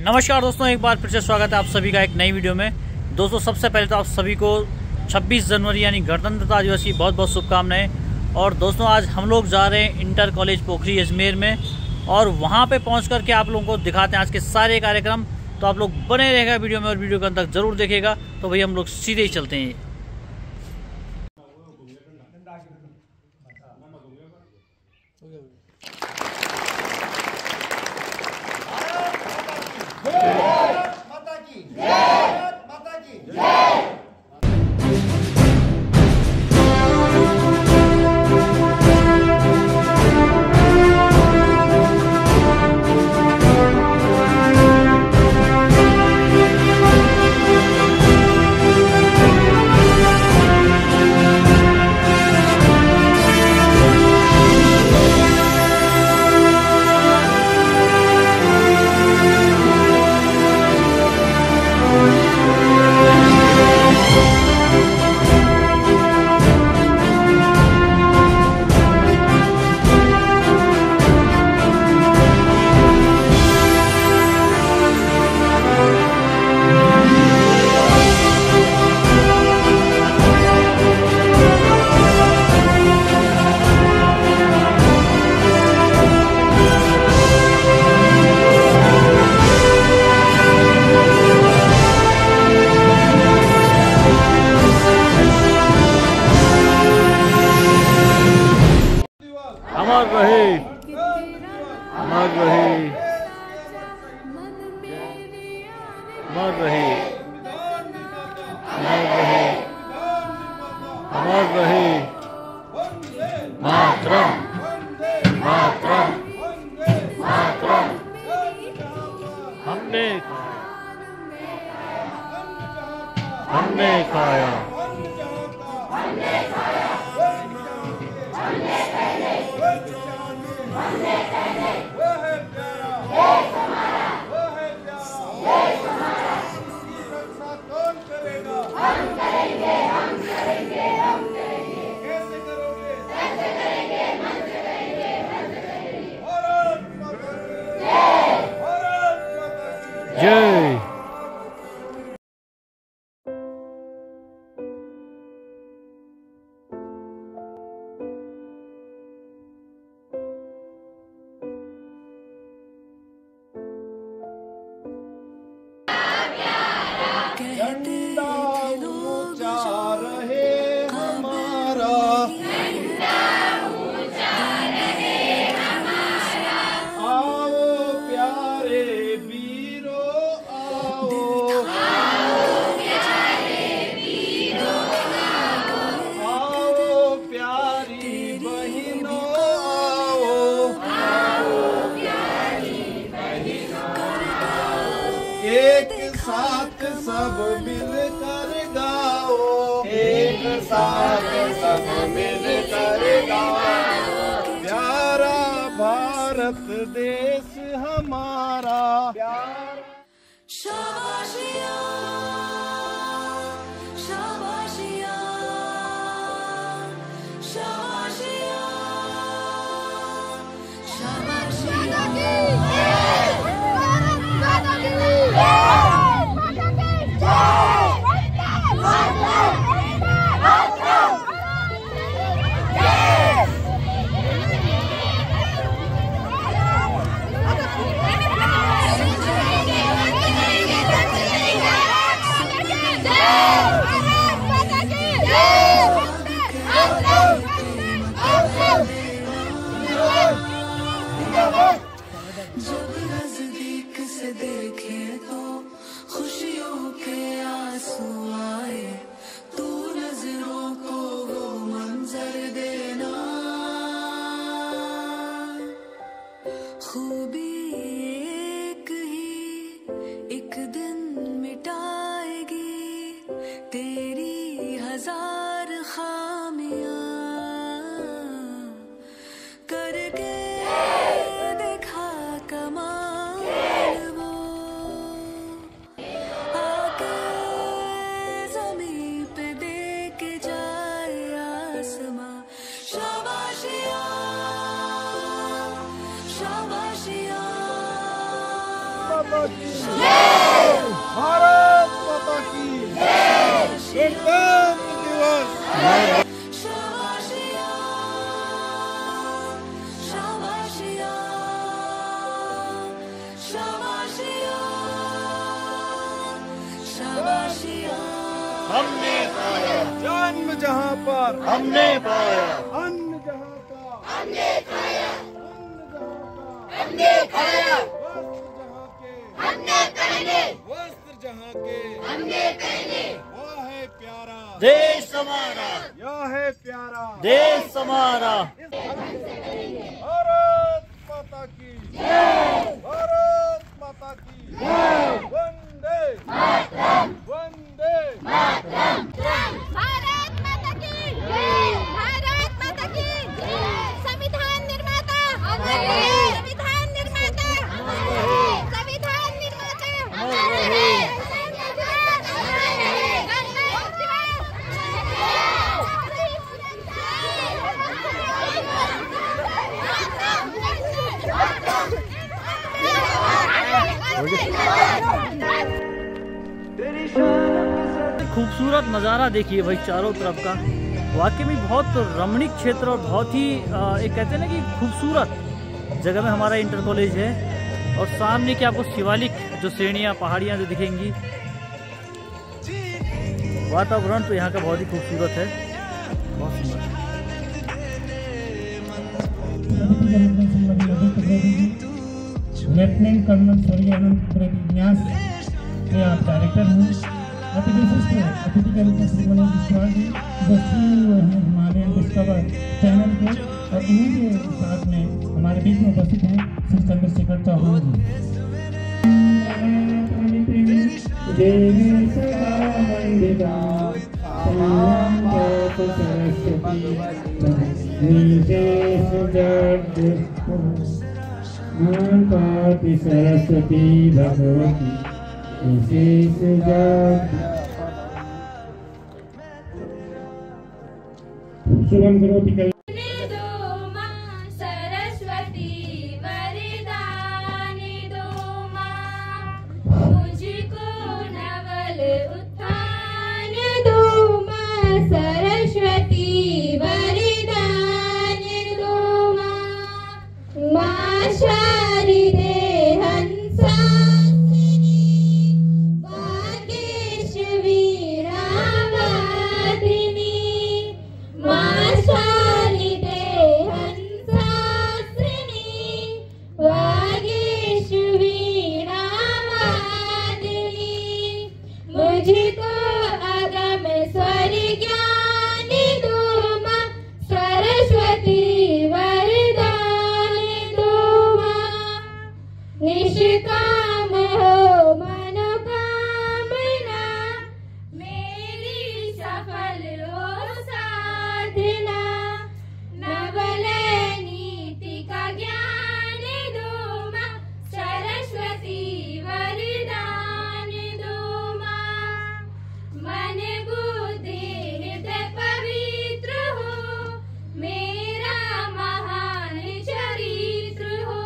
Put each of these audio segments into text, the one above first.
नमस्कार दोस्तों, एक बार फिर से स्वागत है आप सभी का एक नई वीडियो में। दोस्तों सबसे पहले तो आप सभी को 26 जनवरी यानी गणतंत्रता दिवस की बहुत बहुत शुभकामनाएं। और दोस्तों आज हम लोग जा रहे हैं इंटर कॉलेज पोखरी अजमेर में और वहां पे पहुंच करके आप लोगों को दिखाते हैं आज के सारे कार्यक्रम। तो आप लोग बने रहेगा वीडियो में और वीडियो के अंत तक जरूर देखेगा। तो भाई हम लोग सीधे ही चलते हैं। माता की जय, माता की जय। अमर रहे, अमर रहे, अमर रहे, अमर रहे, अमर रहे। मातरम, मातरम, मातरम। हमने खाया, जय। झंडा ऊंचा रहे हमारा, आओ प्यारे वीरों आओ, आओ प्यारी बहनों आओ, एक साथ सब मिलकर गाओ, एक साथ सब मिलकर गाओ। प्यारा भारत देश हमारा, प्यारा शाबाशिया, शाबाशिया, शाबाशिया, शाबाशिया। भारत माता की गणतंत्र दिवस। शाबाशिया शाबाशिया शाबाशिया शाबाशिया हमने पाया, जन्म जहाँ पर हमने पाया, अन्न जहाँ का हमने खाया अन्न जहाँ का हमने खाया वस्त्र जहाँ के हमने पहने वो है प्यारा देश हमारा, यह है प्यारा देश हमारा। भारत माता की भारत माता की वंदे वंदे भारत माता की भारत माता की संविधान निर्माता संविधान निर्माता संविधान निर्माता खूबसूरत नज़ारा देखिए भाई चारों तरफ का, वाकई में बहुत रमणीक क्षेत्र और बहुत ही एक कहते हैं ना कि खूबसूरत जगह में हमारा इंटर कॉलेज है। और सामने की आपको शिवालिक जो श्रेणियाँ पहाड़ियाँ जो दिखेंगी, वातावरण तो यहाँ का बहुत ही खूबसूरत है, बहुत सुंदर। लेफ्टिनेंट कर्नल सूर्य अनंत न्यास के आप डायरेक्टर हैं। अतिथि के रूप में श्री मनोज विश्वास जी जो CEO हैं हिमालयन डिस्कवर चैनल के, और इन्हीं के साथ में हमारे बीच में उपस्थित हैं श्री चंद्रशेखर चौहान जी। सरस्वती भगवती विशेष शुभम करोति कल सरस्वती वरदान दो माँ, मुझको नवल उत्थान दो माँ, सरस्वती वरदान दो माँ, माँ शारदे हंसासिनी वागीश्वरी रामवादिनी, माँ शारदे हंसासिनी वागीश्वरी रामवादिनी, मुझको अगम स्वर ज्ञान दो माँ, सरस्वती वरदान दो माँ, निष्काम हो मनोकामना, मेरी सफल हो साधना, नवल नीति का ज्ञान दो माँ, सरस्वती वरदान दो माँ, मन बुद्धि हृदय पवित्र हो, मेरा महान चरित्र हो,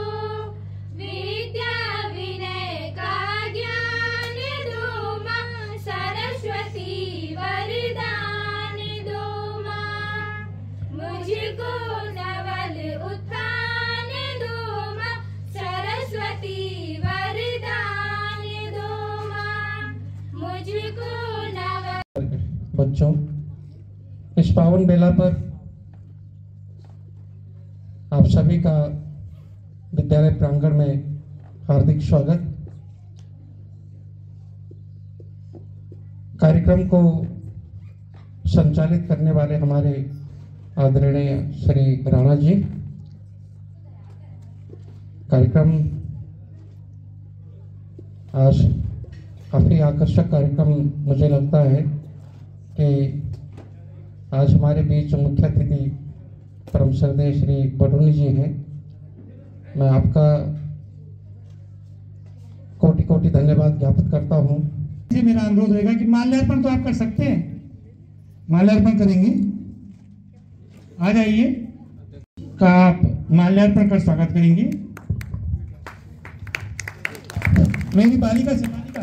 विद्या विनय का ज्ञान दो माँ, सरस्वती वरदान दो माँ, मुझको नवल उत्थान दो माँ, सरस्वती वरदान दो माँ, मुझको नवल। बच्चों, इस पावन बेला पर आप सभी का विद्यालय प्रांगण में हार्दिक स्वागत। कार्यक्रम को संचालित करने वाले हमारे आदरणीय श्री राणा जी, कार्यक्रम आज काफी आकर्षक कार्यक्रम मुझे लगता है कि आज हमारे बीच मुख्य अतिथि परम श्रद्धेय श्री बडोनी जी हैं। मैं आपका कोटि कोटि धन्यवाद ज्ञापित करता हूँ। मेरा अनुरोध रहेगा कि माल्यार्पण तो आप कर सकते हैं, माल्यार्पण करेंगे, आ जाइए का आप माल्यार्पण कर स्वागत करेंगे। मेरी बालिका से बालिका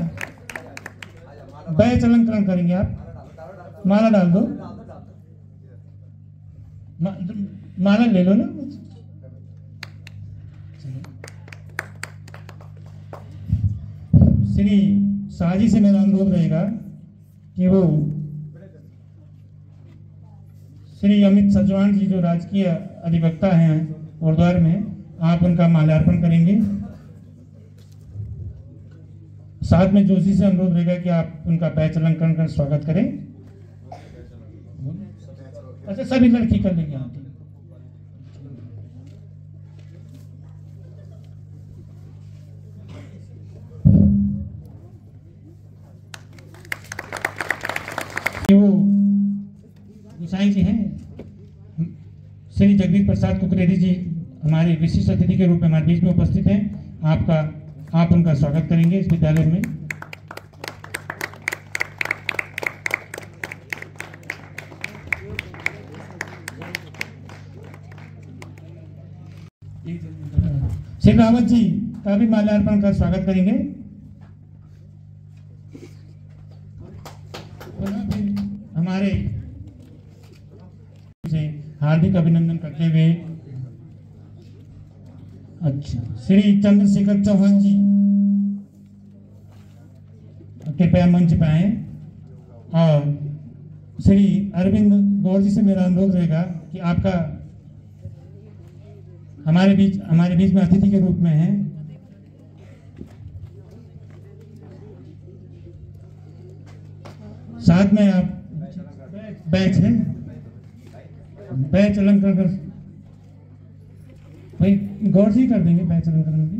बैच अलंकरण करेंगे आप। माला डाल दो, माला ले लो ना। श्री शाह जी से मेरा अनुरोध रहेगा कि वो श्री अमित सचवान जी जो राजकीय अधिवक्ता हैं गुरुद्वारे में, आप उनका माल्यार्पण करेंगे। साथ में जोशी से अनुरोध रहेगा कि आप उनका बैच अलंकरण कर स्वागत करें। अच्छा, सभी लड़की कर लेंगे आप। वो गोसाई जी हैं श्री जगदीश प्रसाद कुकरेती जी, हमारे विशिष्ट अतिथि के रूप में हमारे बीच में उपस्थित हैं। आप उनका स्वागत करेंगे इस विद्यालय में। श्री रावत जी का भी माल्यार्पण कर स्वागत करेंगे। हमारे हार्दिक अभिनंदन करते हुए अच्छा श्री चंद्रशेखर चौहान जी कृपया मंच पे आए। और श्री अरविंद गौड़ जी से मेरा अनुरोध रहेगा कि आपका हमारे बीच में अतिथि के रूप में हैं। साथ में आप बैच है, बैच अलंकरण कर भाई गौर जी कर देंगे बैच अलंकरण भी।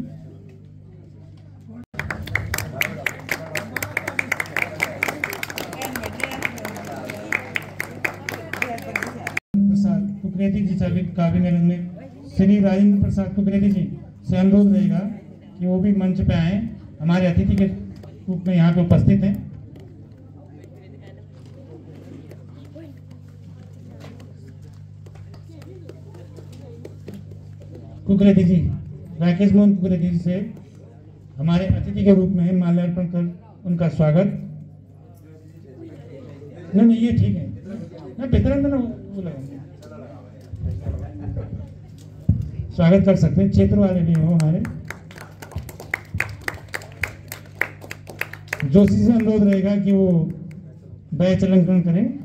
प्रसाद कुकरेती जी का भी मेरे में श्री राजेंद्र प्रसाद कुकरेती जी से अनुरोध रहेगा कि वो भी मंच पे आए, हमारे अतिथि के रूप में यहाँ पे उपस्थित हैं। कुकरेती जी, राकेश मोहन कुकरेती जी से हमारे अतिथि के रूप में माल्यार्पण कर उनका स्वागत। नहीं ये ठीक है ना, बेहतर ना वो लगा स्वागत कर सकते हैं। क्षेत्र वाले भी हो हमारे। जोशी से अनुरोध रहेगा कि वो बैच अलंकरण करें।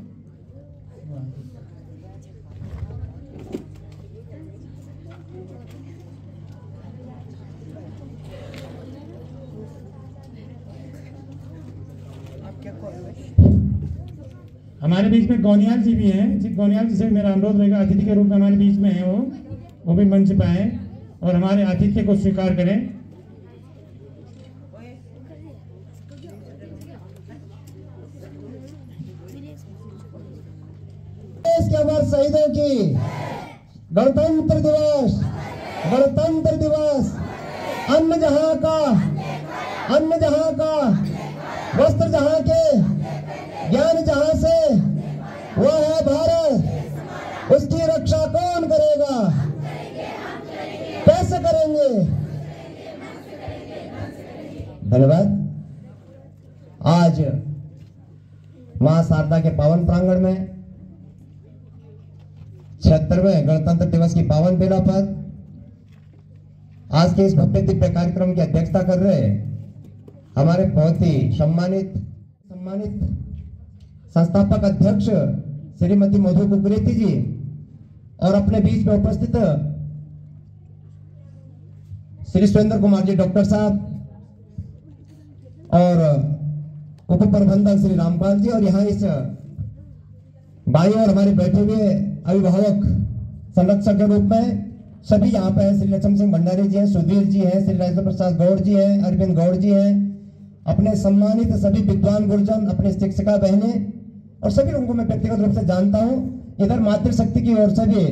हमारे बीच में गौनियाल जी भी हैं। गौनियाल जी से मेरा अनुरोध रहेगा, अतिथि के रूप में हमारे बीच में हैं, वो भी मंच पे आए और हमारे आतिथ्य को स्वीकार करें। देश के अमर शहीदों की गणतंत्र दिवस, गणतंत्र दिवस, अन्न जहां का, वस्त्र जहां के, ज्ञान जहां से, वह है भारत। उसकी रक्षा कौन करेगा? कैसे करेंगे? धन्यवाद। आज मां शारदा के पावन प्रांगण में 76वें गणतंत्र दिवस की पावन बेला पर आज के इस भव्य दिव्य कार्यक्रम की अध्यक्षता कर रहे हमारे बहुत ही सम्मानित संस्थापक अध्यक्ष श्रीमती मधु कुकरेती जी और अपने बीच में उपस्थित श्री सुरेंद्र कुमार जी डॉक्टर साहब और उप प्रबंधक श्री रामपाल जी, और यहाँ इस भाई और हमारे बैठे हुए अभिभावक संरक्षक के रूप में सभी यहाँ पे हैं। श्री लक्ष्मण सिंह भंडारी जी हैं, सुधीर जी हैं, श्री राजेंद्र प्रसाद गौड़ जी हैं, अरविंद गौड़ जी हैं, अपने सम्मानित सभी विद्वान गुरुजन, अपने शिक्षिका बहनें और सभी लोगों को मैं व्यक्तिगत रूप से जानता हूँ। इधर मातृशक्ति की ओर से भी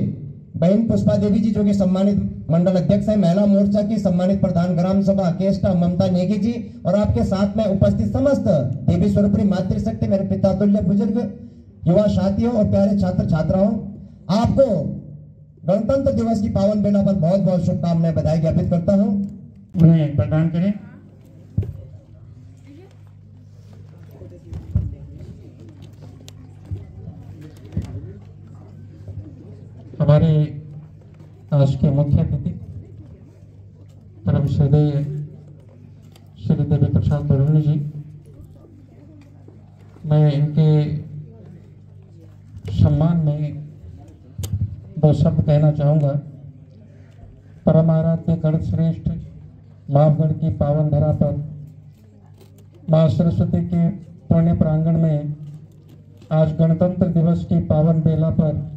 बहन पुष्पा देवी जी जो कि सम्मानित मंडल अध्यक्ष है, महिला मोर्चा की सम्मानित प्रधान ग्राम सभा केष्टा ममता नेगी जी, और आपके साथ में उपस्थित समस्त देवी स्वरूपी मातृशक्ति, मेरे पिता तुल्य बुजुर्ग, युवा साथियों और प्यारे छात्र छात्राओं, आपको गणतंत्र दिवस की पावन बेला पर बहुत बहुत शुभकामनाएं, बधाई ज्ञापित करता हूँ। उन्हें प्रदान करें। आज के मुख्य अतिथि परम श्रद्धेय श्री देवी प्रसाद बरुणी जी, मैं इनके सम्मान में दो शब्द कहना चाहूँगा। परम आराध्य गण श्रेष्ठ मावगढ़ की पावन धरा पर माँ सरस्वती के पुण्य प्रांगण में आज गणतंत्र दिवस की पावन बेला पर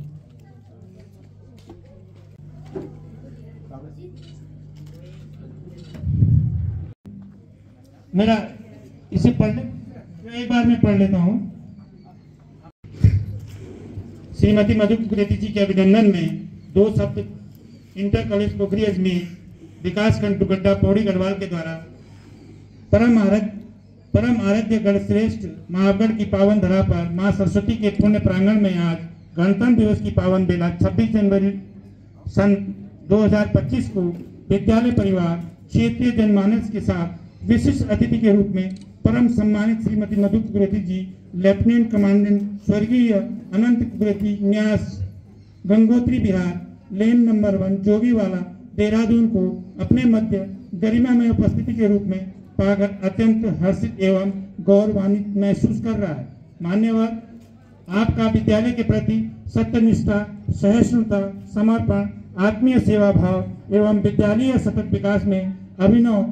मेरा इसे पढ़ने एक बार मैं पढ़ लेता हूँ। श्रीमती मधु कुरेती जी के अभिनंदन में दो शब्द इंटर कॉलेज पोखरी अजमेर विकास खंड टुकड्डा पौड़ी गढ़वाल के द्वारा परम आराध्य गण श्रेष्ठ महागढ़ की पावन धरा पर मां सरस्वती के पुण्य प्रांगण में आज गणतंत्र दिवस की पावन बेला 26 जनवरी सन 2025 को विद्यालय परिवार क्षेत्रीय जनमानस के साथ विशिष्ट अतिथि के रूप में परम सम्मानित श्रीमती मधु कुरेती जी, लेफ्टिनेंट कमांडेंट स्वर्गीय अनंत कुरेती, न्यास गंगोत्री विहार, लेन नंबर 1 जोगीवाला, देहरादून को अपने मध्य गरिमामय उपस्थिति के रूप में पाकर अत्यंत हर्षित एवं गौरवान्वित महसूस कर रहा है। मान्यवर, आपका विद्यालय के प्रति सत्यनिष्ठा, सहिष्णुता, समर्पण, आत्मीय सेवा भाव एवं विद्यालय सतत विकास में अभिनव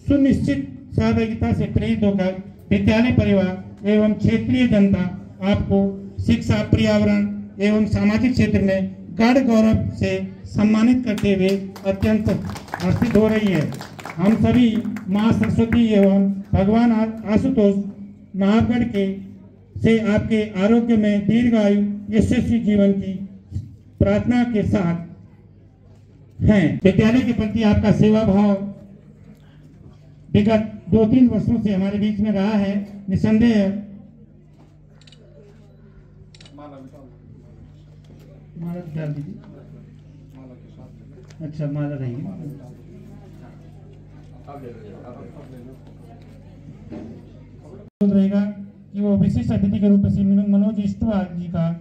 सुनिश्चित सहभागिता से प्रेरित होकर विद्यालय परिवार एवं क्षेत्रीय जनता आपको शिक्षा, पर्यावरण एवं सामाजिक क्षेत्र में गढ़ गौरव से सम्मानित करते हुए अत्यंत हर्षित हो रही है। हम सभी मां सरस्वती एवं भगवान आशुतोष महागढ़ के से आपके आरोग्य में दीर्घायु यशस्वी जीवन की प्रार्थना के साथ हैं। विद्यालय के प्रति आपका सेवा भाव विगत 2-3 वर्षों से हमारे बीच में रहा है। निसंदेह माला डाल दीजिए। अच्छा, माला रहेगी। रहेगा कि वो विशिष्ट अतिथि के रूप में श्री मनोज इष्टवाल जी का,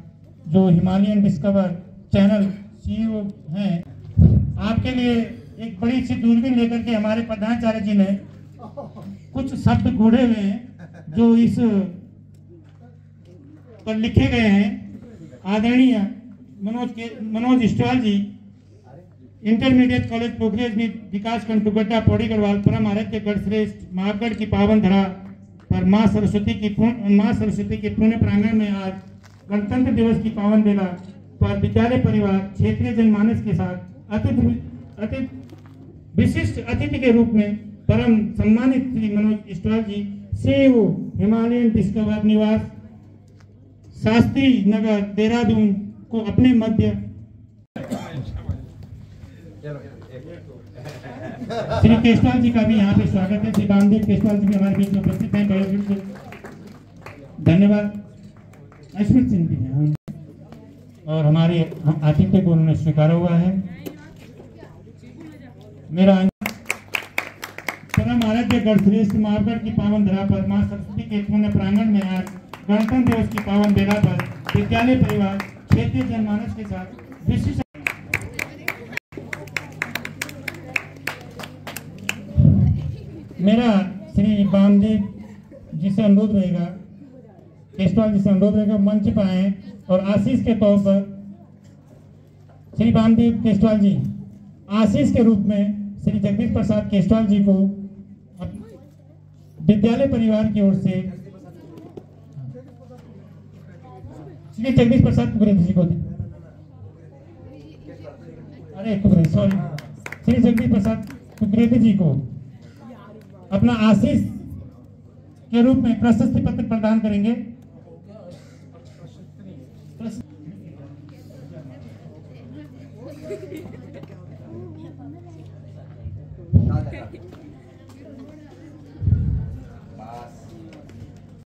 जो हिमालयन डिस्कवर चैनल सीईओ हैं, आपके लिए एक बड़ी सी दूरबीन लेकर के हमारे प्रधानाचार्य जी ने कुछ शब्द गूढ़े हुए हैं जो इस पर लिखे गए हैं। आदरणीय मनोज इष्टवाल जी, इंटरमीडिएट कॉलेज पोखरी में विकास खंड टुकड्डा पौड़ी गढ़वाल, परम आराध्य गढ़ श्रेष्ठ महागढ़ की पावन धरा पर मां सरस्वती के पुण्य प्रांगण में आज गणतंत्र दिवस की पावन बेला पर विद्यालय परिवार क्षेत्रीय जनमानस के साथ विशिष्ट अतिथि के रूप में परम सम्मानित श्री मनोज इष्टवाल जी, सीईओ हिमालयन डिस्कवर निवास, शास्त्री नगर, देहरादून को अपने मध्य श्री केशवाल जी का भी यहाँ पे स्वागत है। श्री बामदेव केशवाल जी भी हमारे बीच में उपस्थित हैं। धन्यवाद। अश्वित सिंह भी हैं और हमारे आतिथ्य को उन्होंने स्वीकारा हुआ है। मेरा परम आराध्य गढ़ श्रेष्ठ महागढ़ की पावन धरा पर मां सरस्वती के पुण्य प्रांगण में आज गणतंत्र दिवस की पावन बेला पर विद्यालय परिवार क्षेत्रीय जनमानस के साथ विशिष्ट मेरा श्री बामदेव जी से अनुरोध रहेगा, केशवाल जी से अनुरोध रहेगा, मंच पर आए और आशीष के तौर पर श्री बामदेव केशवाल जी आशीष के रूप में श्री जगदीश प्रसाद केशवाल जी को विद्यालय परिवार की ओर से श्री जगदीश प्रसाद कुरेती जी को सॉरी श्री जगदीश प्रसाद कुरेती जी को अपना आशीष के रूप में प्रशस्ति पत्र प्रदान करेंगे।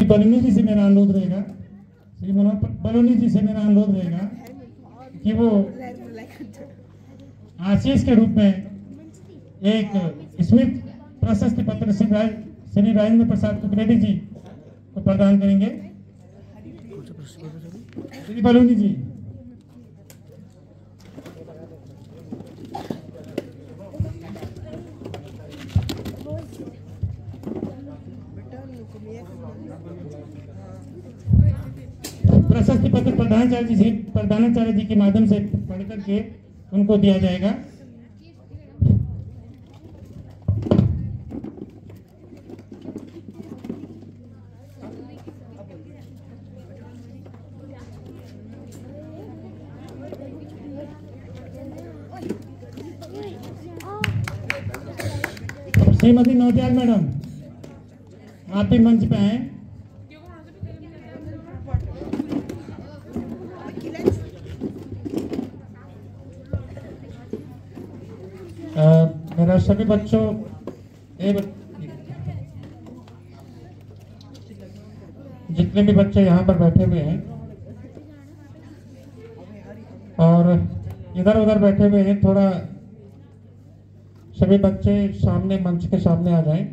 बलूनी जी से मेरा अनुरोध रहेगा, श्री मनोज बलूनी जी से मेरा अनुरोध रहेगा कि वो आशीष के रूप में एक स्मृति प्रशस्ति पत्र श्री राजेंद्र प्रसाद कुरेती जी को प्रदान करेंगे। श्री बलूनी जी प्रशस्ति पत्र प्रधानाचार्य जी के माध्यम से पढ़ करके उनको दिया जाएगा। श्रीमती नौटियाल मैडम, आप भी मंच पे आए। मेरा सभी बच्चों जितने भी बच्चे यहाँ पर बैठे हुए हैं और इधर उधर बैठे हुए हैं, थोड़ा सभी बच्चे सामने मंच के सामने आ जाएं।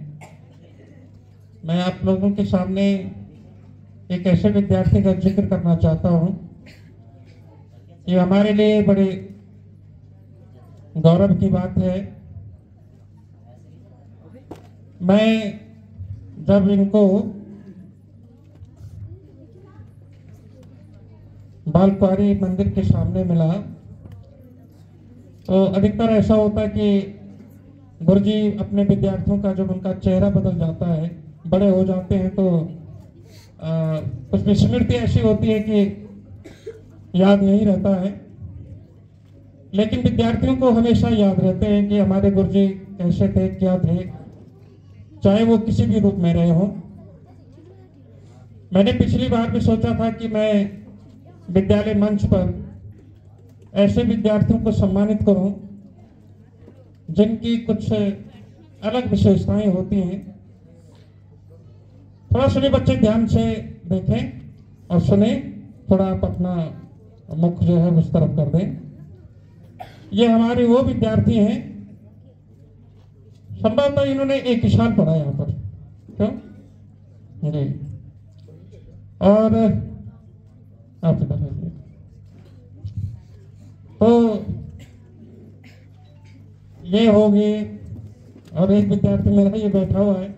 मैं आप लोगों के सामने एक ऐसे विद्यार्थी का जिक्र करना चाहता हूं, ये हमारे लिए बड़े गौरव की बात है। मैं जब इनको बाल कुंवारी मंदिर के सामने मिला तो अधिकतर ऐसा होता है कि गुरुजी अपने विद्यार्थियों का जब उनका चेहरा बदल जाता है, बड़े हो जाते हैं, तो कुछ स्मृति ऐसी होती है कि याद नहीं रहता है, लेकिन विद्यार्थियों को हमेशा याद रहते हैं कि हमारे गुरुजी कैसे थे, क्या थे, चाहे वो किसी भी रूप में रहे हों। मैंने पिछली बार भी सोचा था कि मैं विद्यालय मंच पर ऐसे विद्यार्थियों को सम्मानित करूं जिनकी कुछ अलग विशेषताएं होती हैं। थोड़ा सभी बच्चे ध्यान से देखें और सुने, थोड़ा आप अपना मुख जो है उस तरफ कर दें। ये हमारे वो विद्यार्थी हैं, संभवतः इन्होंने एक ही साल पढ़ा यहाँ पर, क्यों जी, और आप इधर आइए। तो ये होगी, और एक विद्यार्थी मेरा ये बैठा हुआ है,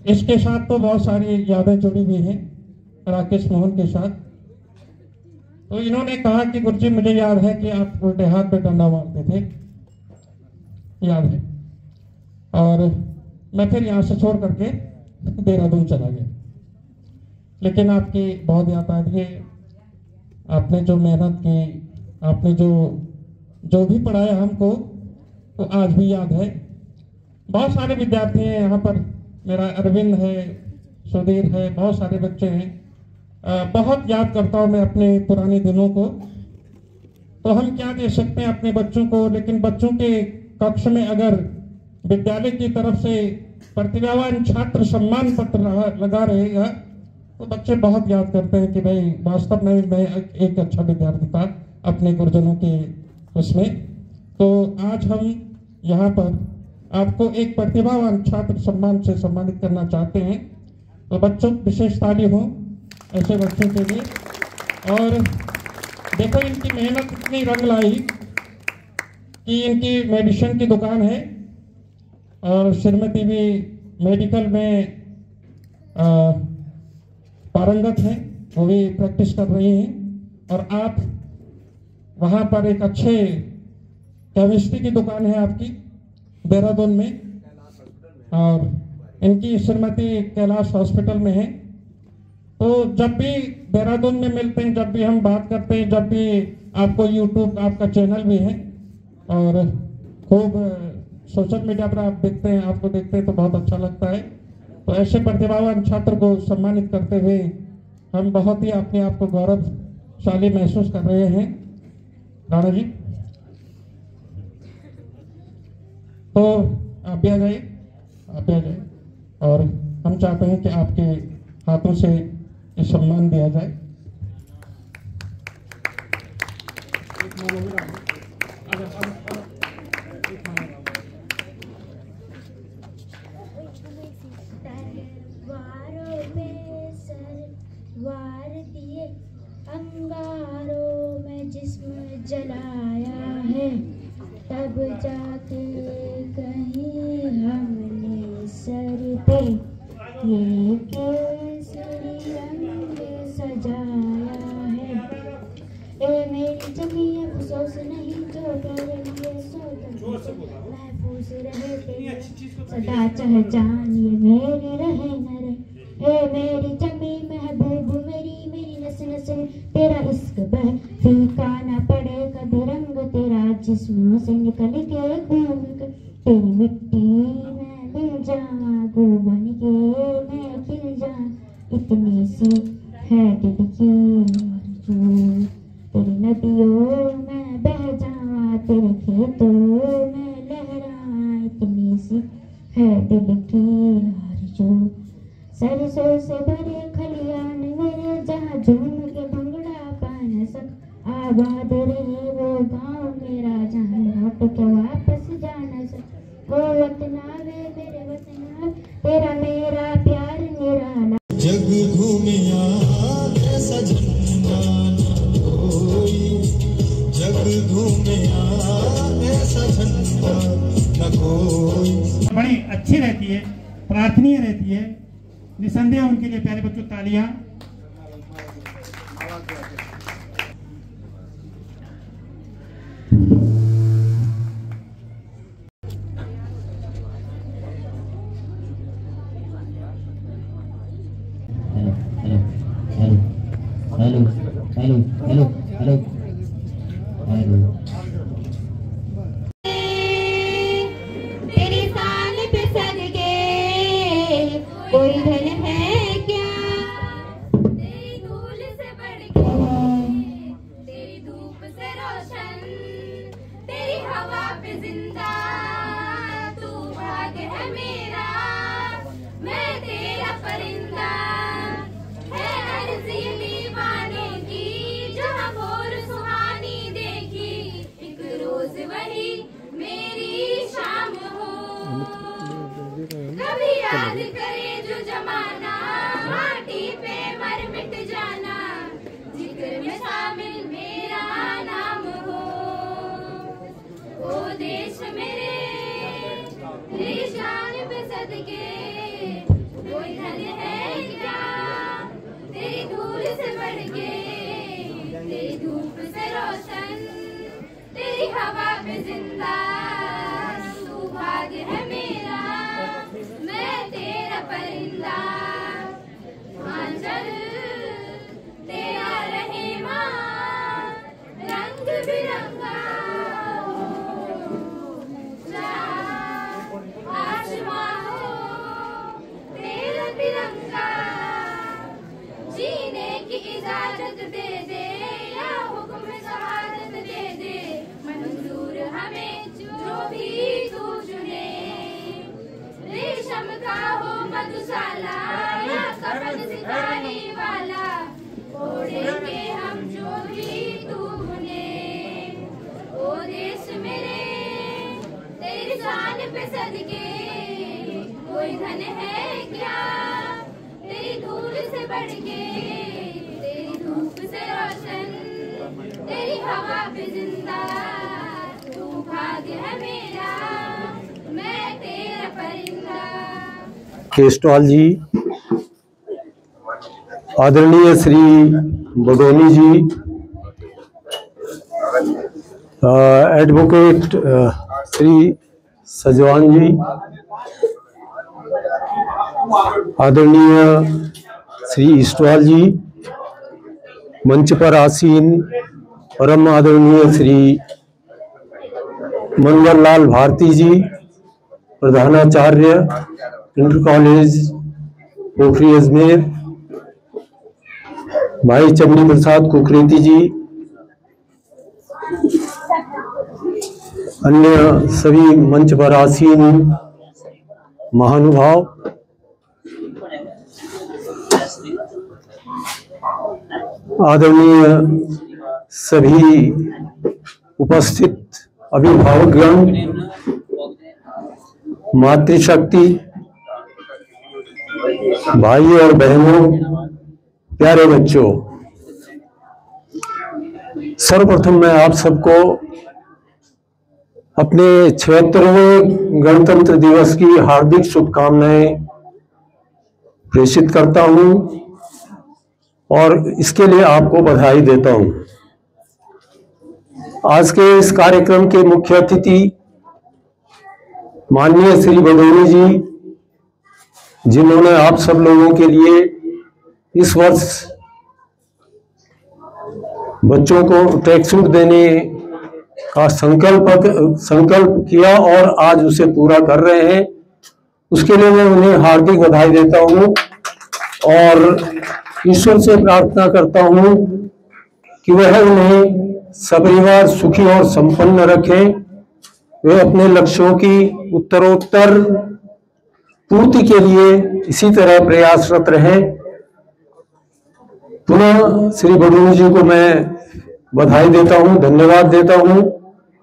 इसके साथ तो बहुत सारी यादें जुड़ी हुई हैं, राकेश मोहन के साथ। तो इन्होंने कहा कि गुरुजी मुझे याद है कि आप उल्टे हाथ पे डंडा मारते थे, याद है, और मैं फिर यहाँ से छोड़ करके देहरादून चला गया, लेकिन आपकी बहुत याद आ रही है। आपने जो मेहनत की, आपने जो भी पढ़ाया हमको, तो आज भी याद है। बहुत सारे विद्यार्थी हैं यहाँ पर, मेरा अरविंद है, सुधीर है, बहुत सारे बच्चे हैं। बहुत याद करता हूँ मैं अपने पुराने दिनों को। तो हम क्या दे सकते हैं अपने बच्चों को, लेकिन बच्चों के कक्ष में अगर विद्यालय की तरफ से प्रतिभावान छात्र सम्मान पत्र लगा रहेगा तो बच्चे बहुत याद करते हैं कि भाई वास्तव में मैं एक अच्छा विद्यार्थी था अपने गुरुजनों के उसमें। तो आज हम यहाँ पर आपको एक प्रतिभावान छात्र सम्मान से सम्मानित करना चाहते हैं। तो बच्चों विशेष ताली हो ऐसे बच्चों के लिए। और देखो इनकी मेहनत इतनी रंग लाई कि इनकी मेडिसिन की दुकान है और श्रीमती भी मेडिकल में पारंगत है, वो भी प्रैक्टिस कर रही हैं। और आप वहाँ पर एक अच्छे केमिस्ट्री की दुकान है आपकी देहरादून में, और इनकी श्रीमती कैलाश हॉस्पिटल में है। तो जब भी देहरादून में मिलते हैं, जब भी हम बात करते हैं, जब भी आपको यूट्यूब आपका चैनल भी है और खूब सोशल मीडिया पर आप देखते हैं, आपको देखते हैं तो बहुत अच्छा लगता है। तो ऐसे प्रतिभावान छात्र को सम्मानित करते हुए हम बहुत ही अपने आप को गौरवशाली महसूस कर रहे हैं। राणा जी, तो आप भी आ जाइए, आप भी आ जाइए, और हम चाहते हैं कि आपके हाथों से ये सम्मान दिया जाए। वार दिए अंगारों में जिस्म जलाया है, तब जाके कहीं खुश रहे तेरे सदा चहचान ये मेरी रहे न रहे। ए मेरी चमी महबूब मेरी मेरी नस नस में तेरा इश्क बह, फीका ना पड़े कभी रंग तेरा जिस्मों से निकल के खून तेरी मिट्टी में मिल जाऊं, गुल बन के मैं खिल जाऊं, इतनी सी है दिल की आरज़ू, तेरी नदियों में बह जाऊं, तेरे खेतों में लहराऊं, इतनी सी है दिल की आरज़ू। सरसों से भरे खलियान मेरे जहाँ झूम के भंगड़ा पा न सक, आबाद रहे वो गाँव मेरा जहाँ लौट के वापस जा न सक। ओ वतना वे मेरे वतना तेरा मेरा प्यार निराला। जग घूमिया ऐसा झंडा न कोई, जग घूमिया ऐसा झंडा न कोई। बड़ी अच्छी रहती है, प्रार्थनीय रहती है, निसंदेह उनके लिए प्यारे बच्चों तालियां। Hello hello hello hello hello. तेरी शान पे सदके कोई धन है क्या, तेरी धूल से बढ़ के तेरी धूप से रोशन, तेरी हवा पे जिंदा तू भाग है मेरा, मैं तेरा परिंदा है अर्ज़ी दीवाने की, जहाँ भोर सुहानी देखी एक रोज वही मेरी शाम हो। कभी याद करे जो जमाना माटी पे मर मिट जाना, जिक्र में शामिल मेरा नाम हो। ओ देश मेरे तेरी शान पे सदके कोई धन है क्या, तेरी धूल से बढ़ के तेरी धूप से रोशन, तेरी हवा पे जिंदा तू भाग है मेरा, मैं तेरा परिंदा। आंचल तेरा रहे माँ रंग बिरंगा, आसमां हो तेरा तिरंगा, जीने की इजाजत दे दे या हुक्म शहादत दे दे, मंजूर हमें जो भी तू चुने, रेशम का हो मधुशाला या कफन सिखाने वाला, ओढ़ेंगे हम जो भी तू बुने। ओ देश मेरे तेरी शान पे सदके कोई धन है क्या, तेरी धूल से बढ़ के तेरी धूप से रोशन, तेरी हवा पे जिंदा तू भाग्य है मेरा, मैं तेरा परिंदा। केशवाल जी, आदरणीय श्री बडोनी जी, एडवोकेट श्री सजवान जी, आदरणीय श्री ईस्टवाल जी, मंच पर आसीन परम आदरणीय श्री मंगल लाल भारती जी, प्रधानाचार्य इंटर कॉलेज पोखरी अजमेर, भाई चमनी प्रसाद कुकरेती जी, अन्य सभी मंच पर आसीन महानुभाव, आदरणीय सभी उपस्थित अभिभावकगण, मातृशक्ति, भाई और बहनों, प्यारे बच्चों, सर्वप्रथम मैं आप सबको अपने 76वें गणतंत्र दिवस की हार्दिक शुभकामनाएं प्रेषित करता हूं और इसके लिए आपको बधाई देता हूं। आज के इस कार्यक्रम के मुख्य अतिथि माननीय श्री भदौरी जी, जिन्होंने आप सब लोगों के लिए इस वर्ष बच्चों को ट्रैक सूट देने का संकल्प किया और आज उसे पूरा कर रहे हैं, उसके लिए मैं उन्हें हार्दिक बधाई देता हूं और ईश्वर से प्रार्थना करता हूं कि वह उन्हें सपरिवार सुखी और संपन्न रखें, वे अपने लक्ष्यों की उत्तरोत्तर पूर्ति के लिए इसी तरह प्रयासरत रहें। पुनः श्री भदौरी जी को मैं बधाई देता हूं, धन्यवाद देता हूं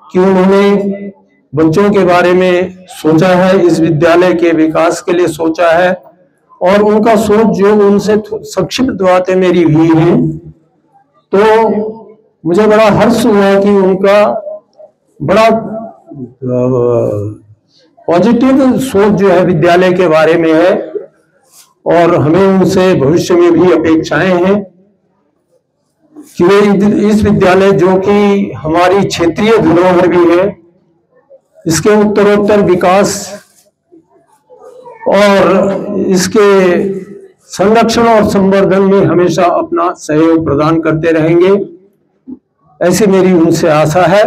कि उन्होंने बच्चों के बारे में सोचा है, इस विद्यालय के विकास के लिए सोचा है और उनका सोच जो उनसे संक्षिप्त बातें मेरी हुई हैं तो मुझे बड़ा हर्ष हुआ कि उनका बड़ा पॉजिटिव सोच जो है विद्यालय के बारे में है और हमें उनसे भविष्य में भी अपेक्षाएं हैं कि वे इस विद्यालय जो कि हमारी क्षेत्रीय धरोहर भी है, इसके उत्तरोत्तर विकास और इसके संरक्षण और संवर्धन में हमेशा अपना सहयोग प्रदान करते रहेंगे, ऐसी मेरी उनसे आशा है।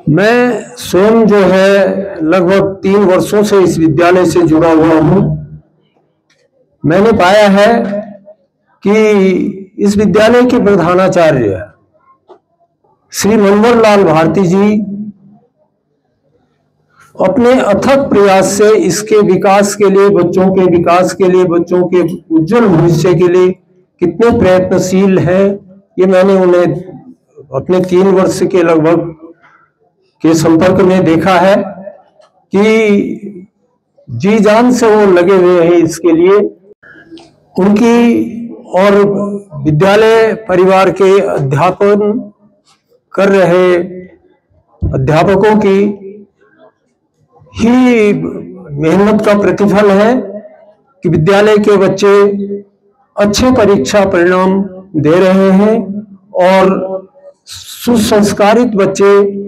मैं स्वयं जो है लगभग 3 वर्षों से इस विद्यालय से जुड़ा हुआ हूं। मैंने पाया है कि इस विद्यालय के प्रधानाचार्य श्री मनोहर लाल भारती जी अपने अथक प्रयास से इसके विकास के लिए, बच्चों के विकास के लिए, बच्चों के उज्जवल भविष्य के लिए कितने प्रयत्नशील हैं, ये मैंने उन्हें अपने 3 वर्ष के लगभग के संपर्क में देखा है कि जी जान से वो लगे हुए हैं इसके लिए। उनकी और विद्यालय परिवार के अध्यापन कर रहे अध्यापकों की ही मेहनत का प्रतिफल है कि विद्यालय के बच्चे अच्छे परीक्षा परिणाम दे रहे हैं और सुसंस्कारित बच्चे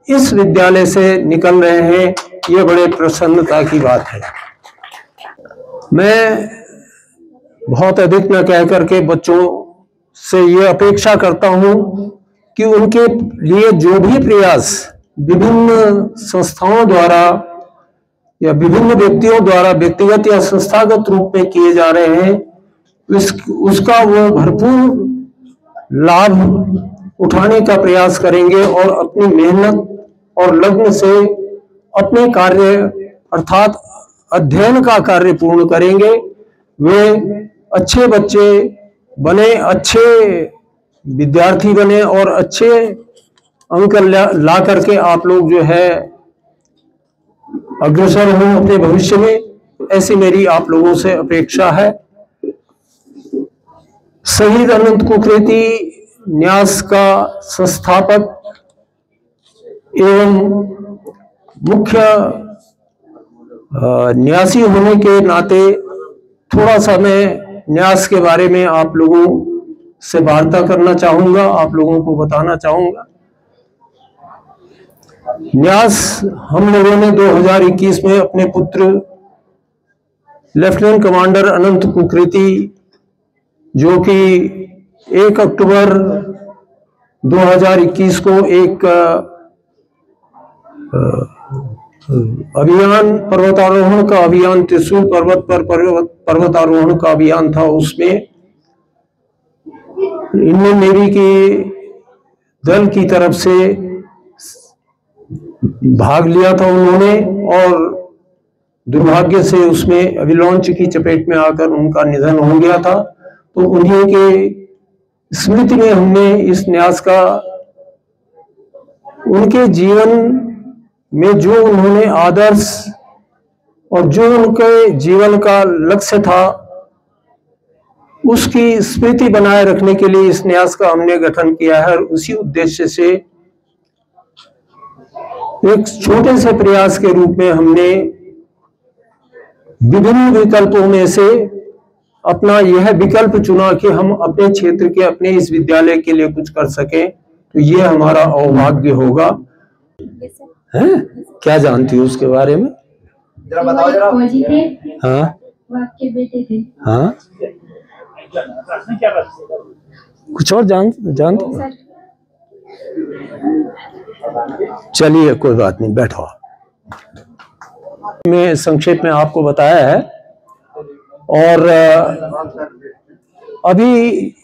इस विद्यालय से निकल रहे हैं, ये बड़े प्रसन्नता की बात है। मैं बहुत अधिक न कह करके बच्चों से ये अपेक्षा करता हूं कि उनके लिए जो भी प्रयास विभिन्न संस्थाओं द्वारा या विभिन्न व्यक्तियों द्वारा व्यक्तिगत या संस्थागत रूप में किए जा रहे हैं, उसका वो भरपूर लाभ उठाने का प्रयास करेंगे और अपनी मेहनत और लग्न से अपने कार्य अर्थात अध्ययन का कार्य पूर्ण करेंगे। वे अच्छे बच्चे बने, अच्छे विद्यार्थी बने और अच्छे अंक ला करके आप लोग जो है अग्रसर हो अपने भविष्य में, ऐसी मेरी आप लोगों से अपेक्षा है। शहीद अनंत कुकरेती न्यास का संस्थापक एवं मुख्य न्यासी होने के नाते थोड़ा सा मैं न्यास के बारे में आप लोगों से वार्ता करना चाहूंगा, आप लोगों को बताना चाहूंगा। न्यास हम लोगों ने 2021 में अपने पुत्र लेफ्टिनेंट कमांडर अनंत कुकरेती, जो कि 1 अक्टूबर 2021 को एक अभियान, पर्वतारोहण का अभियान, त्रिशूल पर्वत पर पर्वतारोहण का अभियान था, उसमें इंडियन नेवी के दल की तरफ से भाग लिया था उन्होंने और दुर्भाग्य से उसमें अभिलॉन्च की चपेट में आकर उनका निधन हो गया था। तो उन्हीं के स्मृति में हमने इस न्यास का, उनके जीवन में जो उन्होंने आदर्श और जो उनके जीवन का लक्ष्य था, उसकी स्मृति बनाए रखने के लिए इस न्यास का हमने गठन किया है। और उसी उद्देश्य से एक छोटे से प्रयास के रूप में हमने विभिन्न विकल्पों में से अपना यह विकल्प चुना कि हम अपने क्षेत्र के, अपने इस विद्यालय के लिए कुछ कर सकें, तो ये हमारा अवभाग्य होगा। है? क्या जानती हो उसके बारे में? जरा बताओ जरा। हाँ, आपके बेटे थे। हाँ, कुछ और जानते हो? चलिए कोई बात नहीं, बैठो। मैं संक्षेप में आपको बताया है, और अभी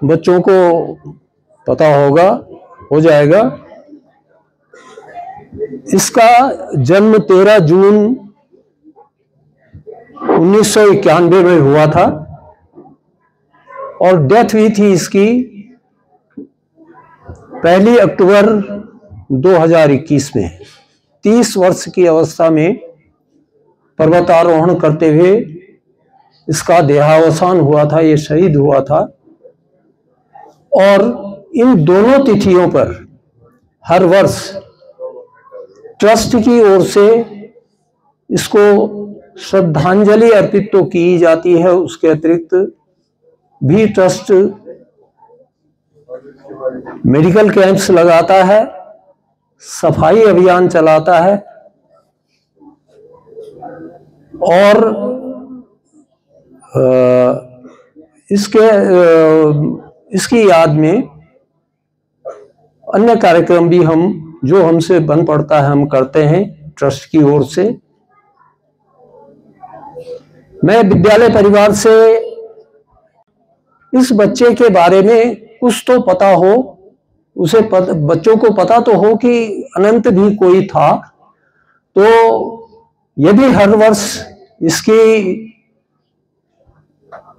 बच्चों को पता होगा, हो जाएगा। इसका जन्म 13 जून 1991 में हुआ था और डेथ हुई थी इसकी 1 अक्टूबर 2021 में। 30 वर्ष की अवस्था में पर्वतारोहण करते हुए इसका देहावसान हुआ था, ये शहीद हुआ था। और इन दोनों तिथियों पर हर वर्ष ट्रस्ट की ओर से इसको श्रद्धांजलि अर्पित तो की जाती है, उसके अतिरिक्त भी ट्रस्ट मेडिकल कैंप्स लगाता है, सफाई अभियान चलाता है, और इसकी याद में अन्य कार्यक्रम भी हम, जो हमसे बन पड़ता है, हम करते हैं ट्रस्ट की ओर से। मैं विद्यालय परिवार से इस बच्चे के बारे में कुछ तो पता हो, उसे बच्चों को पता तो हो कि अनंत भी कोई था, तो यदि हर वर्ष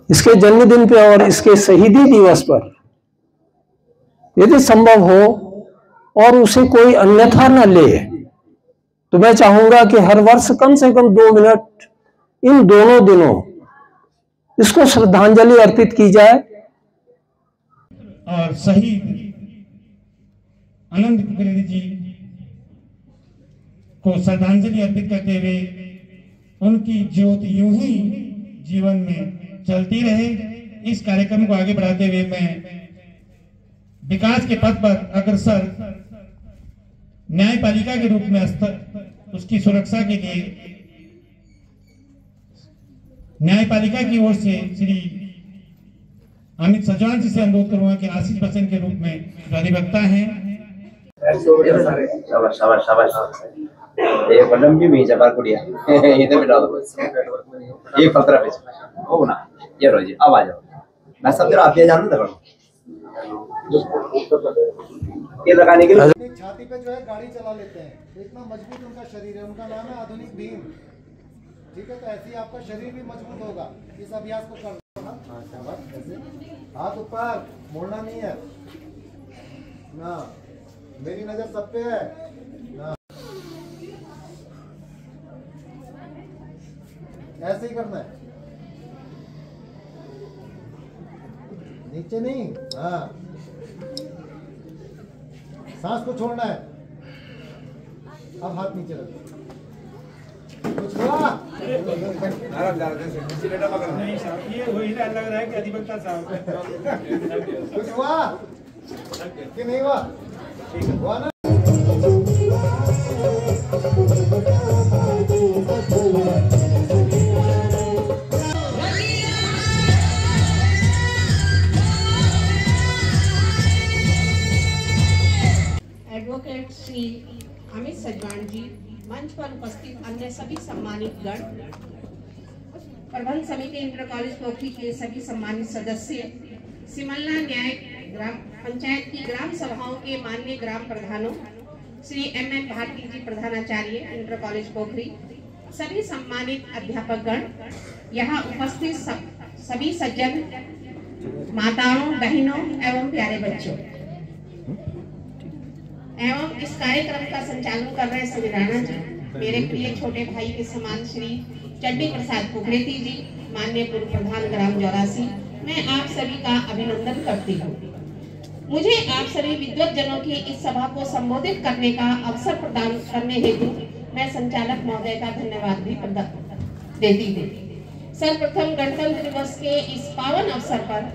इसके जन्मदिन पे और इसके शहीदी दिवस पर यदि संभव हो और उसे कोई अन्यथा न ले, तो मैं चाहूंगा कि हर वर्ष कम से कम 2 मिनट इन दोनों दिनों इसको श्रद्धांजलि अर्पित की जाए। और शहीद आनंद कुकरेती जी को श्रद्धांजलि अर्पित करते हुए उनकी ज्योत यूं ही जीवन में चलती रहे। इस कार्यक्रम को आगे बढ़ाते हुए मैं विकास के पथ पर अग्रसर न्यायपालिका के रूप में उसकी सुरक्षा के लिए न्यायपालिका की ओर से श्री अमित सजवान जी से अनुरोध करूंगा कि आशीष बच्चन के रूप में अधिवक्ता हैं। शाबाश शाबाश शाबाश। ये पलम भी में जबर कुड़िया इधर बिठा दो, ये पत्रा पे ओ ना, ये रो जी, अब आ जाओ। मैं सब जरा आप ये जानते हो ये लगाने के लिए छाती पे जो है गाड़ी चला लेते हैं, इतना मजबूत उनका शरीर है। उनका नाम है आधुनिक भीम। ठीक है, तो ऐसे ही आपका शरीर भी मजबूत होगा। इस अभ्यास को कर हाथ ऊपर, मोड़ना नहीं है ना। मेरी नजर सब पे है ना, ऐसे ही करना है, नीचे नहीं। हाँ, सांस को छोड़ना है। अब हाथ नीचे रखो। कुछ हुआ? नहीं साहब, ये वही लग रहा है कि अधिवक्ता साहब कुछ हुआ कि नहीं हुआ? हुआ ना? एडवोकेट श्री अमित सजवान जी, मंच पर उपस्थित अन्य सभी सम्मानित गण, प्रबंध समिति इंटर कॉलेज पोखरी के सभी सम्मानित सदस्य, सिमलना न्याय ग्राम पंचायत की ग्राम सभाओं के माननीय ग्राम प्रधानों, श्री एम.एन. भारती जी प्रधानाचार्य इंटर कॉलेज पोखरी, सभी सम्मानित अध्यापक गण, यहाँ उपस्थित सभी सज्जन माताओं, बहनों एवं प्यारे बच्चों, एवं इस कार्यक्रम का संचालन कर रहे श्री राणा जी, मेरे प्रिय छोटे भाई के समान श्री चड्डी प्रसाद कुकरेती जी, माननीय पूर्व प्रधान ग्राम जौरासी, मैं आप सभी का अभिनंदन करती हूँ। मुझे आप सभी विद्वत जनों की इस सभा को संबोधित करने का अवसर प्रदान करने हेतु मैं संचालक महोदय का धन्यवाद भी देती हूँ। सर्वप्रथम गणतंत्र दिवस के इस पावन अवसर पर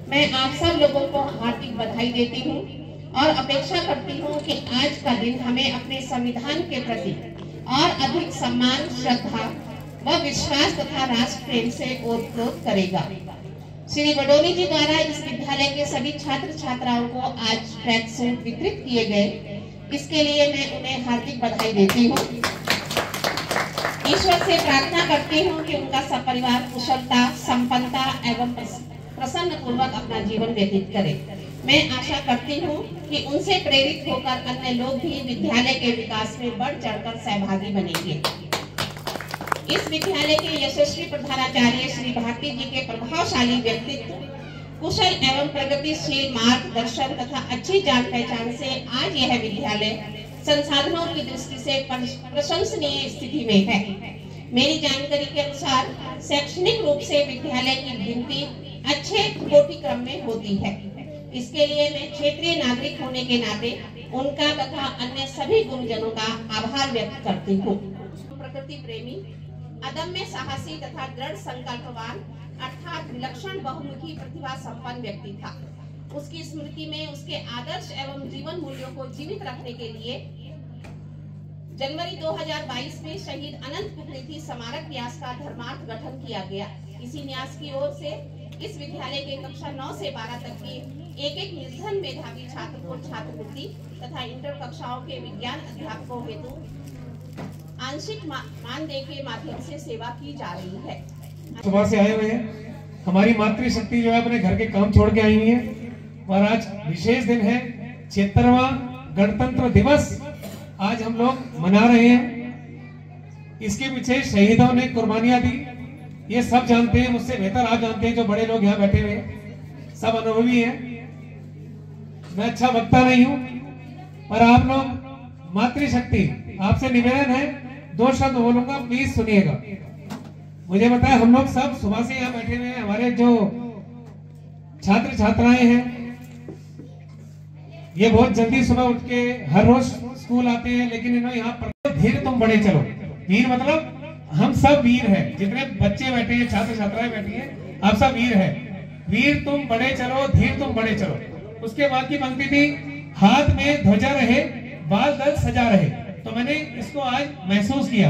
मैं आप सब लोगों को हार्दिक बधाई देती हूँ और अपेक्षा करती हूँ कि आज का दिन हमें अपने संविधान के प्रति और अधिक सम्मान, श्रद्धा व विश्वास तथा राष्ट्र प्रेम से ओतप्रोत करेगा। श्री बडोनी जी द्वारा इस विद्यालय के सभी छात्र छात्राओं को आज ट्रैक सूट वितरित किए गए, इसके लिए मैं उन्हें हार्दिक बधाई देती हूँ। ईश्वर से प्रार्थना करती हूँ कि उनका सपरिवार कुशलता, संपन्नता एवं प्रसन्न पूर्वक अपना जीवन व्यतीत करे। मैं आशा करती हूँ कि उनसे प्रेरित होकर अन्य लोग भी विद्यालय के विकास में बढ़ चढ़कर सहभागी बनेंगे। इस विद्यालय के यशस्वी प्रधानाचार्य श्री भारती जी के प्रभावशाली व्यक्तित्व, कुशल एवं प्रगतिशील मार्गदर्शन तथा अच्छी जान पहचान से आज यह विद्यालय संसाधनों की दृष्टि से प्रशंसनीय स्थिति में है। मेरी जानकारी के अनुसार शैक्षणिक रूप से विद्यालय की गिनती अच्छे कोटि क्रम में होती है। इसके लिए मैं क्षेत्रीय नागरिक होने के नाते उनका तथा अन्य सभी गुरुजनों का आभार व्यक्त करती हूँ। प्रकृति प्रेमी, अदम्य साहसी तथा दृढ़ संकल्पवान अर्थात विलक्षण बहुमुखी प्रतिभा संपन्न व्यक्ति था। उसकी स्मृति में उसके आदर्श एवं जीवन मूल्यों को जीवित रखने के लिए जनवरी 2022 में शहीद अनंत कुकरेती स्मारक न्यास का धर्मार्थ गठन किया गया। इसी न्यास की ओर से इस विद्यालय के कक्षा 9 से 12 तक के एक निर्धन मेधावी छात्र को छात्रवृत्ति तथा इंटर कक्षाओं के विज्ञान अध्यापकों हेतु आंशिक मानदेय के माध्यम से सेवा की जा रही है। सुबह से आए हुए हैं, हमारी मातृशक्ति जो है अपने घर के काम छोड़ के आई हुई है और आज विशेष दिन है, 76वां गणतंत्र दिवस आज हम लोग मना रहे हैं। इसके पीछे शहीदों ने कुर्बानियां दी, ये सब जानते हैं, मुझसे बेहतर आप जानते हैं, जो बड़े लोग यहाँ बैठे हुए हैं सब अनुभवी हैं। मैं अच्छा वक्ता नहीं हूँ और आप लोग मातृशक्ति, आपसे निवेदन है 2 शब्द बोलूंगा, प्लीज सुनिएगा। मुझे बताया हम लोग सब सुबह से यहाँ बैठे हुए हैं, हमारे जो छात्र छात्राएं हैं ये बहुत जल्दी सुबह उठ के हर रोज स्कूल आते हैं, लेकिन इन्होंने यहाँ पर धीर तुम बड़े चलो, वीर मतलब हम सब वीर हैं, जितने बच्चे बैठे हैं, छात्र छात्राएं बैठी हैं, आप सब वीर हैं। वीर तुम बड़े चलो, धीर तुम बड़े चलो। उसके बाद की पंक्ति थी, हाथ में ध्वजा रहे, बाल दल सजा रहे। तो मैंने इसको आज महसूस किया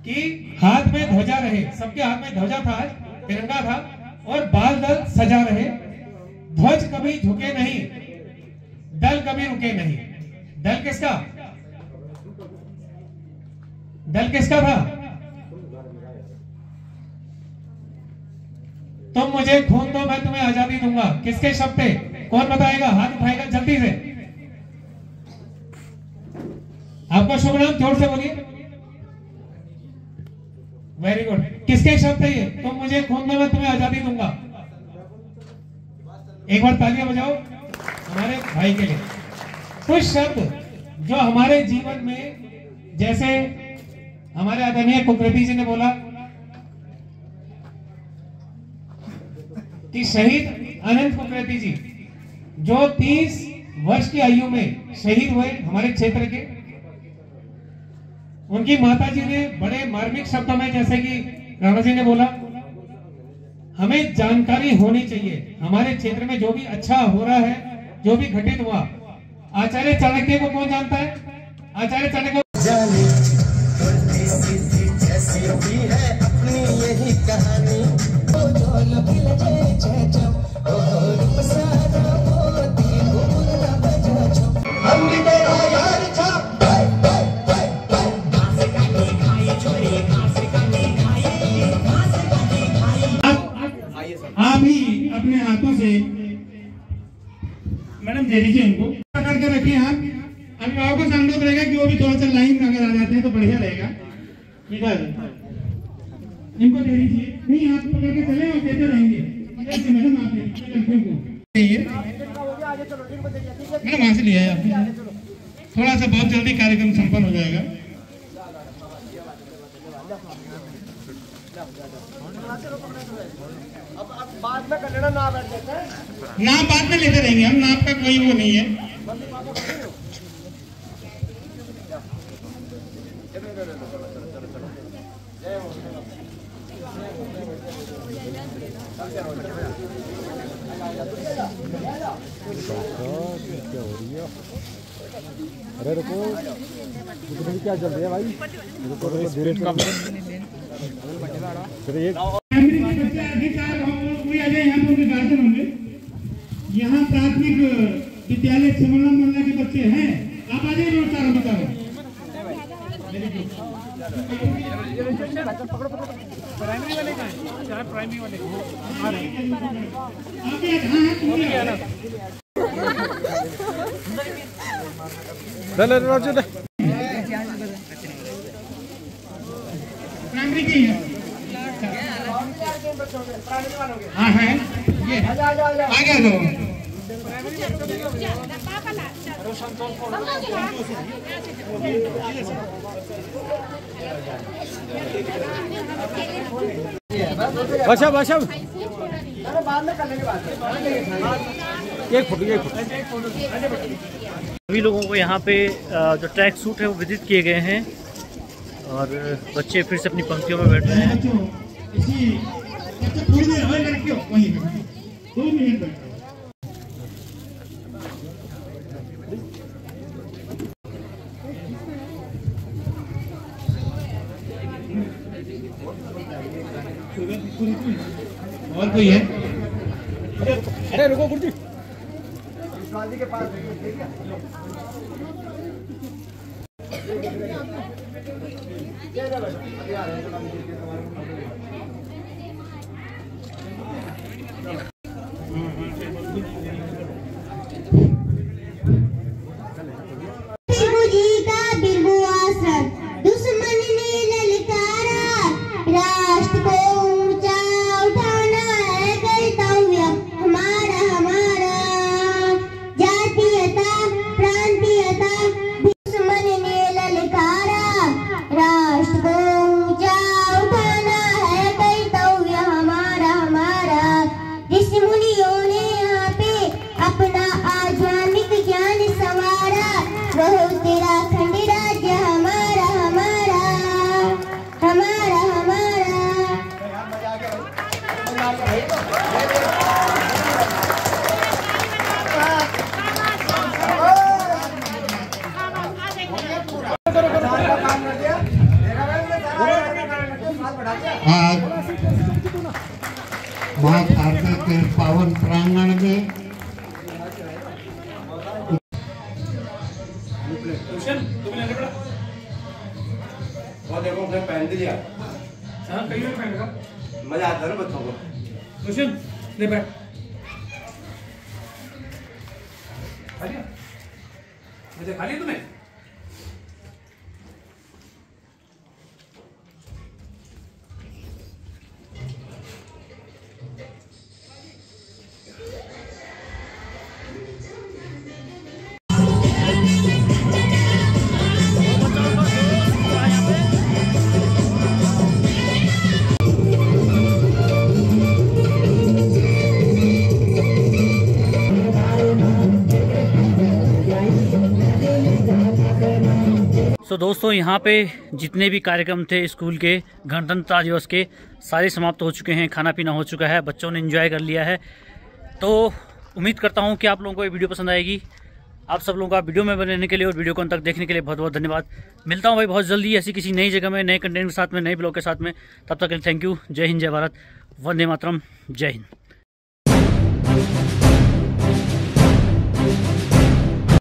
कि हाथ में ध्वजा रहे, सबके हाथ में ध्वजा था, आज तिरंगा था, और बाल दल सजा रहे। ध्वज कभी झुके नहीं, दल कभी रुके नहीं। दल किसका? दल किसका था? तुम मुझे खून दो, मैं तुम्हें आजादी दूंगा। किसके शब्द थे? कौन बताएगा? हाथ उठाएगा जल्दी से। आपका शुभ नाम जोर से बोलिए। Very good. किसके शब्द थे ये? तुम मुझे खून दो, मैं तुम्हें आजादी दूंगा। एक बार तालियां बजाओ हमारे भाई के लिए। कुछ शब्द जो हमारे जीवन में, जैसे हमारे आदरणीय कुकरेती जी ने बोला कि शहीद अनंत कुकरेती जी जो 30 वर्ष की आयु में शहीद हुए हमारे क्षेत्र के, उनकी माताजी ने बड़े मार्मिक शब्दों में, जैसे कि राणा जी ने बोला, हमें जानकारी होनी चाहिए हमारे क्षेत्र में जो भी अच्छा हो रहा है, जो भी घटित हुआ। आचार्य चाणक्य को कौन जानता है? आचार्य चाणक्य जैसी है अपनी यही कहानी। आप ही अपने हाथों से मैडम दे दीजिए, इनको पकड़ के रखिए। आप अभिभावकों को अनुरोध रहेगा कि वो भी थोड़ा सा लाइन में अगर आ जाते हैं तो बढ़िया रहेगा। इधर इनको दे दीजिए। नहीं, आप पकड़ के चले और देते रहेंगे। मैडम आप लड़कियों को मैडम वहां से लिया है आपने, थोड़ा सा बहुत जल्दी कार्यक्रम संपन्न हो जाएगा। अब बाद में कर लेना, ना बैठ जाता है। नाप बाद में लेते रहेंगे हम, नाप का कोई वो नहीं है। क्या हो रही है? अरे रुको, क्या चल रही है भाई? रुको धीरे से। यहाँ प्राथमिक विद्यालय समन्वय मोहल्ला के बच्चे हैं, आप आ जाइए। बताओ प्राइमरी वाले का है, प्राइमरी वाले प्राइमरी की है। हाँ है, ये आ गया तो भाषा एक फुट सभी लोगों को यहाँ पे जो ट्रैक सूट है वो विदित किए गए हैं और बच्चे फिर से अपनी पंक्तियों में बैठ रहे हैं। और कोई है? अरे रुको गुरुजी, के पास ठीक है। राष्ट्र को ऊंचा उठाना है कर्तव्य हमारा हमारा। जातीयता प्रांतीयता दुश्मन ने ललकारा, राष्ट्र को ऊंचा उठाना है कर्तव्य हमारा हमारा। ऋषि मुनियों ने यहाँ पे अपना आध्यात्मिक ज्ञान संवारा, वह उत्तराखंड राज्य हमारा हमारा हमारा हमारा। आज माँ भारती के पावन प्रांगण में देखो मैं पहन दिया। हाँ कई बार पहनेगा, मजा आता है ना बच्चों को। रोशन ले बैठ, खा लिया? मुझे खा लिया तूने? तो दोस्तों यहाँ पे जितने भी कार्यक्रम थे स्कूल के गणतंत्र दिवस के सारे समाप्त हो चुके हैं, खाना पीना हो चुका है, बच्चों ने एंजॉय कर लिया है। तो उम्मीद करता हूँ कि आप लोगों को ये वीडियो पसंद आएगी। आप सब लोगों का वीडियो में बने रहने के लिए और वीडियो को अंत तक देखने के लिए बहुत बहुत धन्यवाद। मिलता हूँ भाई बहुत जल्दी ऐसी किसी नई जगह में, नए कंटेंट के साथ में, नए ब्लॉग के साथ में। तब तक के लिए थैंक यू। जय हिंद, जय भारत, वंदे मातरम, जय हिंद।